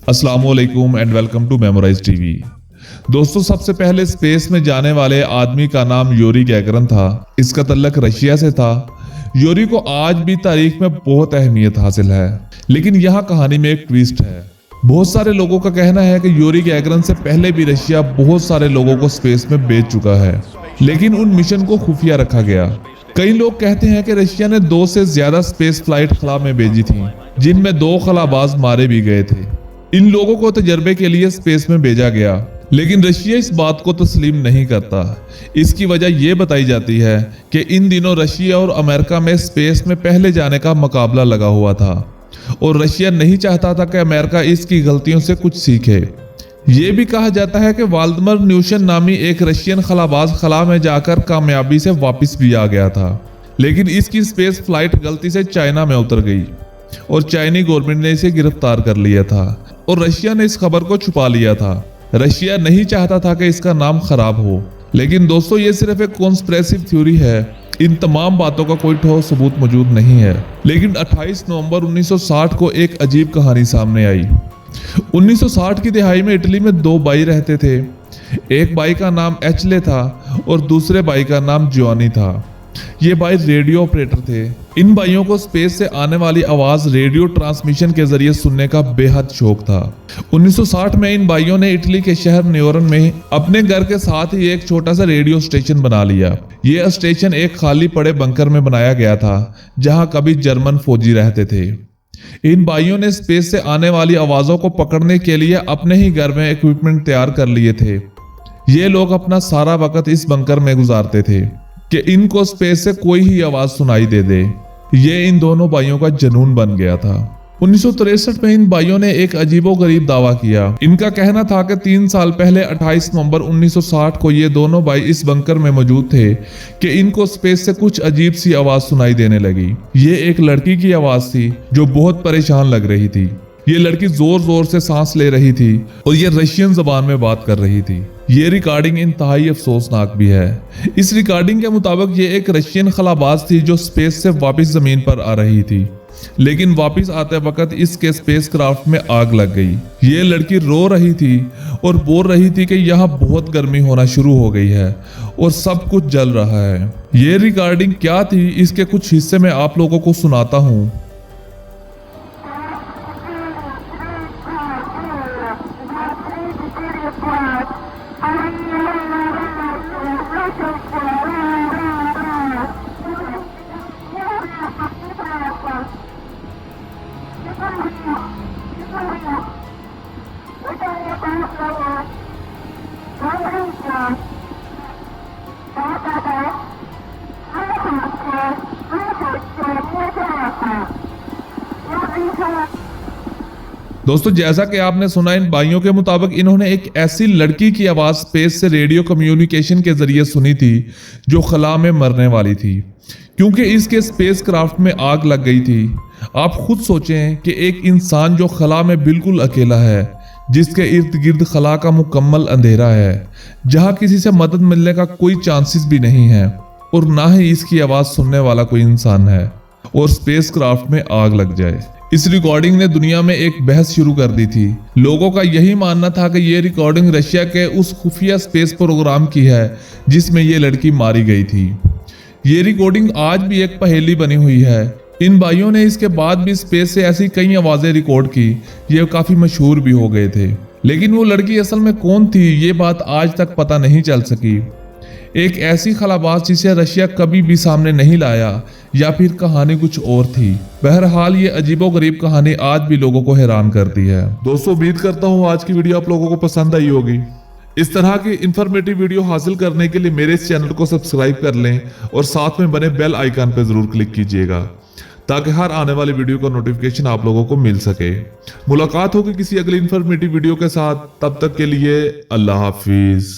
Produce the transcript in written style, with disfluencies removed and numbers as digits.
अस्सलामुअलैकुम and welcome to memorize TV. दोस्तों, सबसे पहले स्पेस में जाने वाले आदमी का नाम यूरी गैगरन था। इसका तल्लक रशिया से था। यूरी को आज भी तारीख में बहुत अहमियत हासिल है, लेकिन यहाँ कहानी में एक ट्विस्ट है। बहुत सारे लोगों का कहना है कि यूरी गैगरन से पहले भी रशिया बहुत सारे लोगों को स्पेस में भेज चुका है, लेकिन उन मिशन को खुफिया रखा गया। कई लोग कहते हैं कि रशिया ने 2 से ज्यादा स्पेस फ्लाइट खला में भेजी थी, जिनमें 2 खलाबाज मारे भी गए थे। इन लोगों को तजर्बे के लिए स्पेस में भेजा गया, लेकिन रशिया इस बात को तस्लीम नहीं करता। इसकी वजह यह बताई जाती है कि इन दिनों रशिया और अमेरिका में स्पेस में पहले जाने का मुकाबला लगा हुआ था, और रशिया नहीं चाहता था कि अमेरिका इसकी गलतियों से कुछ सीखे। ये भी कहा जाता है कि वाल्दमर न्यूशन नामी एक रशियन खलाबाज खला में जाकर कामयाबी से वापस भी आ गया था, लेकिन इसकी स्पेस फ्लाइट गलती से चाइना में उतर गई और चाइनी गवर्नमेंट ने इसे गिरफ्तार कर लिया था, और रशिया ने इस खबर को छुपा लिया था। रशिया नहीं चाहता था कि इसका नाम खराब हो। लेकिन दोस्तों, ये सिर्फ एक कॉन्स्पिरेसी थ्योरी है। इन तमाम बातों का कोई ठोस सबूत मौजूद नहीं है। लेकिन 28 नवंबर 1960 को एक अजीब कहानी सामने आई। 1960 की दिहाई में इटली में 2 भाई रहते थे। एक भाई का नाम एचले था और दूसरे भाई का नाम जियोनी था। ये भाई रेडियो ऑपरेटर थे। इन भाइयों को स्पेस से आने वाली आवाज रेडियो ट्रांसमिशन के जरिए सुनने का बेहद शौक था। 1960 में इन भाइयों ने इटली के शहर न्योरन में अपने घर के साथ ही एक छोटा सा रेडियो स्टेशन बना लिया। ये स्टेशन एक खाली पड़े बंकर में बनाया गया था, जहां कभी जर्मन फौजी रहते थे। इन भाइयों ने स्पेस से आने वाली आवाजों को पकड़ने के लिए अपने ही घर में इक्विपमेंट तैयार कर लिए थे। ये लोग अपना सारा वक्त इस बंकर में गुजारते थे कि इनको स्पेस से कोई ही आवाज सुनाई दे। ये इन दोनों भाइयों का जुनून बन गया था। 1963 में इन भाइयों ने एक अजीबोगरीब दावा किया। इनका कहना था कि 3 साल पहले 28 नवंबर 1960 को ये दोनों भाई इस बंकर में मौजूद थे कि इनको स्पेस से कुछ अजीब सी आवाज सुनाई देने लगी। ये एक लड़की की आवाज थी जो बहुत परेशान लग रही थी। ये लड़की जोर जोर से सांस ले रही थी और ये रशियन जबान में बात कर रही थी। ये रिकॉर्डिंग इंतहाई अफसोसनाक भी है। इस रिकॉर्डिंग के मुताबिक ये एक रशियन खलाबाज थी जो स्पेस से वापस जमीन पर आ रही थी, लेकिन वापस आते वक्त इसके स्पेस क्राफ्ट में आग लग गई। ये लड़की रो रही थी और बोल रही थी कि यहाँ बहुत गर्मी होना शुरू हो गई है और सब कुछ जल रहा है। ये रिकॉर्डिंग क्या थी, इसके कुछ हिस्से में आप लोगों को सुनाता हूँ। दोस्तों, जैसा कि आपने सुना, इन भाइयों के मुताबिक इन्होंने एक ऐसी लड़की की आवाज स्पेस से रेडियो कम्युनिकेशन के जरिए सुनी थी जो खला में मरने वाली थी, क्योंकि इसके स्पेस क्राफ्ट में आग लग गई थी। आप खुद सोचें कि एक इंसान जो खला में बिल्कुल अकेला है, जिसके इर्द गिर्द खला का मुकम्मल अंधेरा है, जहां किसी से मदद मिलने का कोई चांसेस भी नहीं है और ना ही इसकी आवाज सुनने वाला कोई इंसान है, और स्पेस क्राफ्ट में आग लग जाए। इस रिकॉर्डिंग ने दुनिया में एक बहस शुरू कर दी थी। लोगों का यही मानना था कि यह रिकॉर्डिंग रशिया के उस खुफिया स्पेस प्रोग्राम की है जिसमें यह लड़की मारी गई थी। ये रिकॉर्डिंग आज भी एक पहेली बनी हुई है। इन भाइयों ने इसके बाद भी स्पेस से ऐसी कई आवाजें रिकॉर्ड की। ये काफी मशहूर भी हो गए थे, लेकिन वो लड़की असल में कौन थी, ये बात आज तक पता नहीं चल सकी। एक ऐसी खलाबाज जिसे रशिया कभी भी सामने नहीं लाया, या फिर कहानी कुछ और थी। बहरहाल ये अजीबोगरीब कहानी आज भी लोगों को हैरान करती है। दोस्तों, उम्मीद करता हूँ आज की वीडियो आप लोगों को पसंद आई होगी। इस तरह की इंफॉर्मेटिव वीडियो हासिल करने के लिए मेरे इस चैनल को सब्सक्राइब कर लें और साथ में बने बेल आइकन पर जरूर क्लिक कीजिएगा, ताकि हर आने वाली वीडियो का नोटिफिकेशन आप लोगों को मिल सके। मुलाकात होगी किसी अगली इंफॉर्मेटिव वीडियो के साथ। तब तक के लिए अल्लाह हाफिज।